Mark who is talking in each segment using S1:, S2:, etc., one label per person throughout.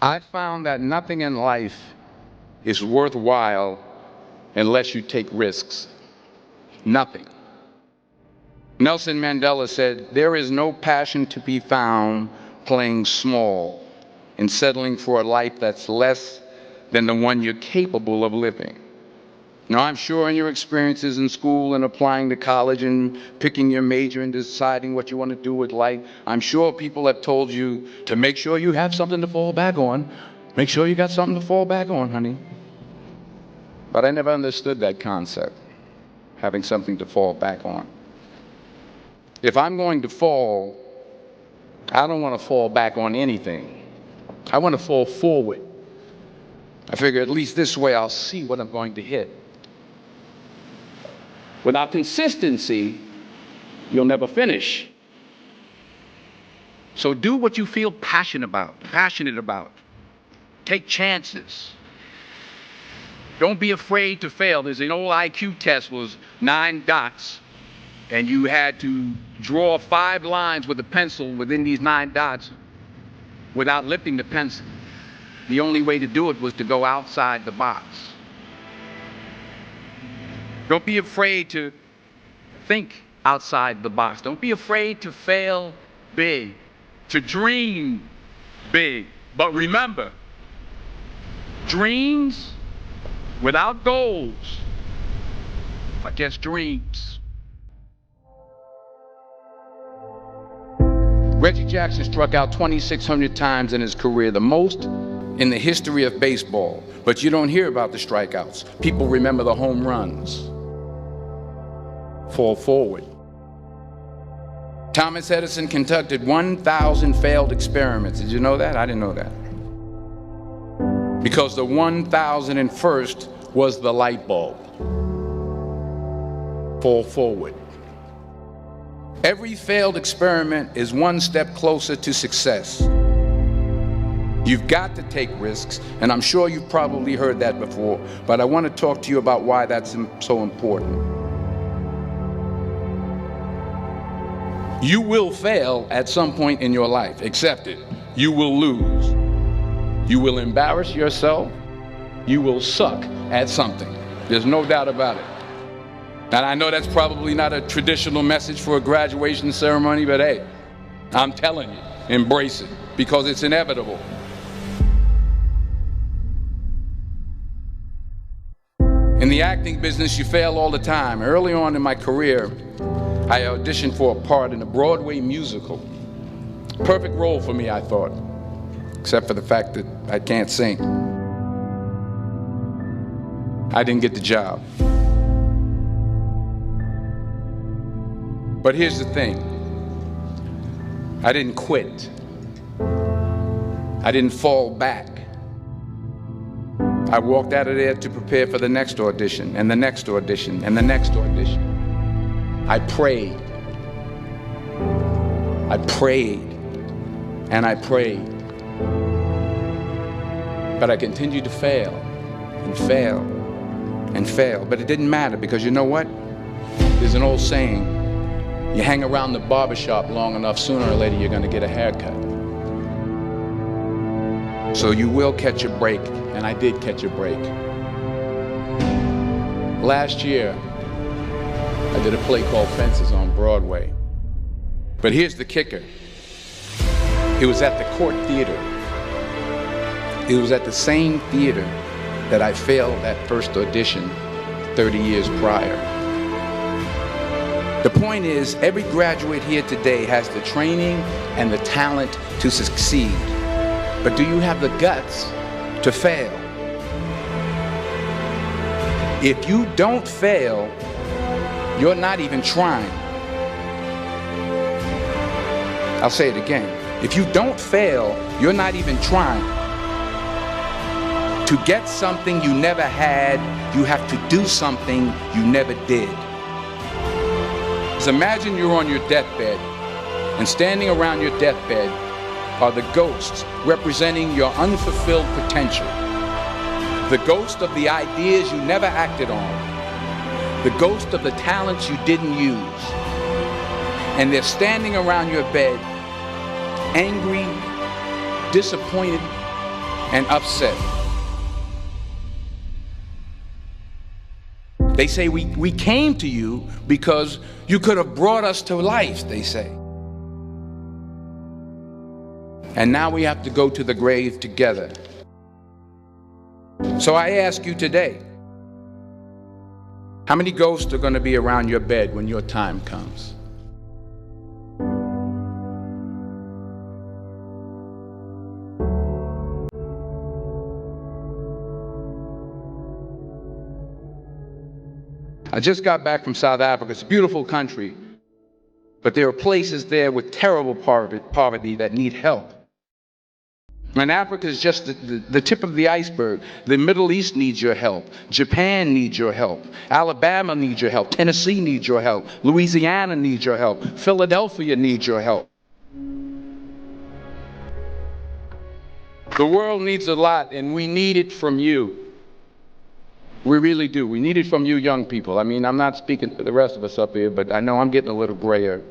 S1: I found that nothing in life is worthwhile unless you take risks. Nothing. Nelson Mandela said, "There is no passion to be found playing small and settling for a life that's less than the one you're capable of living." Now, I'm sure in your experiences in school and applying to college and picking your major and deciding what you want to do with life, I'm sure people have told you to make sure you have something to fall back on. Make sure you got something to fall back on, honey. But I never understood that concept, having something to fall back on. If I'm going to fall, I don't want to fall back on anything. I want to fall forward. I figure at least this way I'll see what I'm going to hit. Without consistency, you'll never finish. So do what you feel passionate about. Take chances. Don't be afraid to fail. There's an old IQ test, was 9 dots, and you had to draw 5 lines with a pencil within these 9 dots without lifting the pencil. The only way to do it was to go outside the box. Don't be afraid to think outside the box. Don't be afraid to fail big, to dream big. But remember, dreams without goals are just dreams. Reggie Jackson struck out 2,600 times in his career, the most in the history of baseball. But you don't hear about the strikeouts. People remember the home runs. Fall forward. Thomas Edison conducted 1,000 failed experiments. Did you know that? I didn't know that. Because the 1,001st was the light bulb. Fall forward. Every failed experiment is one step closer to success. You've got to take risks, and I'm sure you've probably heard that before, but I want to talk to you about why that's so important. You will fail at some point in your life. Accept it. You will lose. You will embarrass yourself. You will suck at something. There's no doubt about it. And I know that's probably not a traditional message for a graduation ceremony, but hey, I'm telling you, embrace it, because it's inevitable. In the acting business, you fail all the time. Early on in my career, I auditioned for a part in a Broadway musical. Perfect role for me, I thought, except for the fact that I can't sing. I didn't get the job. But here's the thing. I didn't quit. I didn't fall back. I walked out of there to prepare for the next audition, and the next audition, and the next audition. I prayed. I prayed. And I prayed. But I continued to fail and fail and fail. But it didn't matter, because you know what? There's an old saying, you hang around the barbershop long enough, sooner or later you're going to get a haircut. So you will catch a break, and I did catch a break. Last year, I did a play called Fences on Broadway. But here's the kicker. It was at the Court Theater. It was at the same theater that I failed that first audition 30 years prior. The point is, every graduate here today has the training and the talent to succeed. But do you have the guts to fail? If you don't fail, you're not even trying. I'll say it again. If you don't fail, you're not even trying. To get something you never had, you have to do something you never did. Just imagine you're on your deathbed, and standing around your deathbed are the ghosts representing your unfulfilled potential. The ghost of the ideas you never acted on. The ghost of the talents you didn't use. And they're standing around your bed, angry, disappointed, and upset. They say we came to you because you could have brought us to life, they say. And now we have to go to the grave together. So I ask you today, how many ghosts are going to be around your bed when your time comes? I just got back from South Africa. It's a beautiful country, but there are places there with terrible poverty that need help. And Africa is just the tip of the iceberg. The Middle East needs your help. Japan needs your help. Alabama needs your help. Tennessee needs your help. Louisiana needs your help. Philadelphia needs your help. The world needs a lot, and we need it from you. We really do. We need it from you young people. I mean, I'm not speaking to the rest of us up here, but I know I'm getting a little grayer.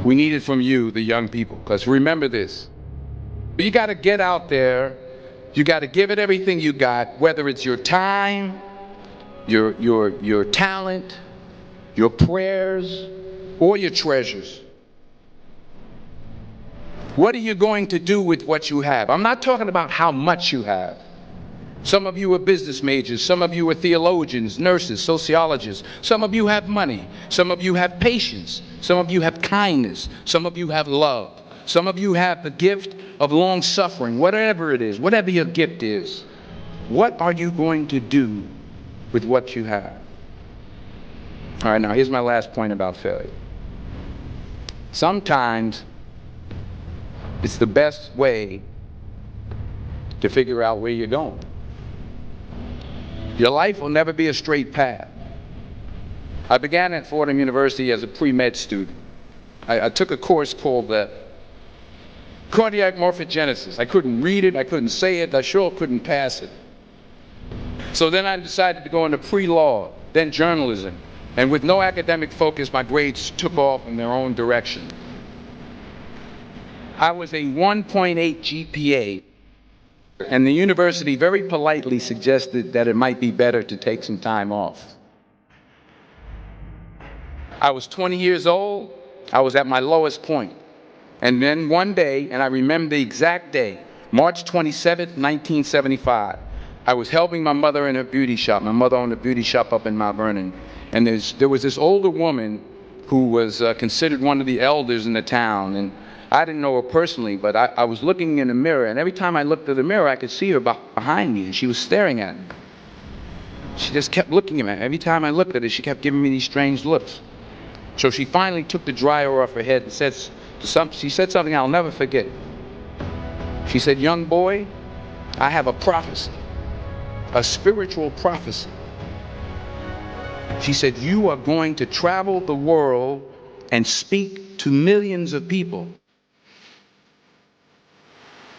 S1: We need it from you, the young people, because remember this. You got to get out there. You got to give it everything you got, whether it's your time, your talent, your prayers, or your treasures. What are you going to do with what you have? I'm not talking about how much you have. Some of you are business majors. Some of you are theologians, nurses, sociologists. Some of you have money. Some of you have patience. Some of you have kindness. Some of you have love. Some of you have the gift of long suffering. Whatever it is, whatever your gift is, what are you going to do with what you have? All right, now here's my last point about failure. Sometimes it's the best way to figure out where you're going. Your life will never be a straight path. I began at Fordham University as a pre-med student. I took a course called cardiac morphogenesis. I couldn't read it, I couldn't say it, I sure couldn't pass it. So then I decided to go into pre-law, then journalism. And with no academic focus, my grades took off in their own direction. I was a 1.8 GPA. And the university very politely suggested that it might be better to take some time off. I was 20 years old. I was at my lowest point. And then one day, and I remember the exact day, March 27th, 1975, I was helping my mother in her beauty shop. My mother owned a beauty shop up in Mount Vernon. And there was this older woman who was considered one of the elders in the town. And I didn't know her personally, but I was looking in the mirror, and every time I looked at the mirror, I could see her behind me, and she was staring at me. She just kept looking at me. Every time I looked at her, she kept giving me these strange looks. So she finally took the dryer off her head and she said something I'll never forget. She said, "Young boy, I have a prophecy, a spiritual prophecy." She said, "You are going to travel the world and speak to millions of people."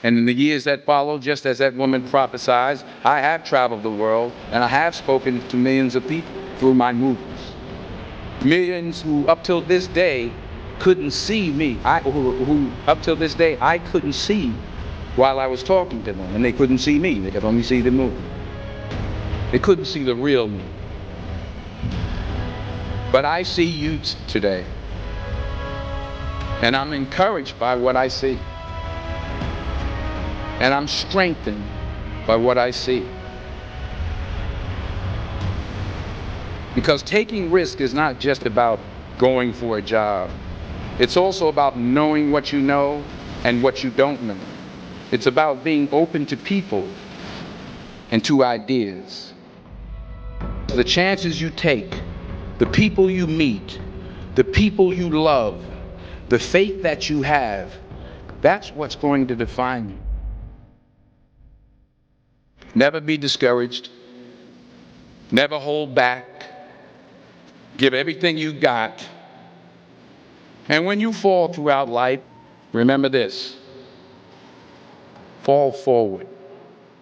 S1: And in the years that followed, just as that woman prophesied, I have traveled the world and I have spoken to millions of people through my movies. Millions who up till this day couldn't see me. Who up till this day I couldn't see while I was talking to them. And they couldn't see me. They could only see the movie. They couldn't see the real me. But I see you today. And I'm encouraged by what I see. And I'm strengthened by what I see. Because taking risk is not just about going for a job. It's also about knowing what you know and what you don't know. It's about being open to people and to ideas. The chances you take, the people you meet, the people you love, the faith that you have, that's what's going to define you. Never be discouraged. Never hold back. Give everything you got. And when you fall throughout life, remember this: fall forward.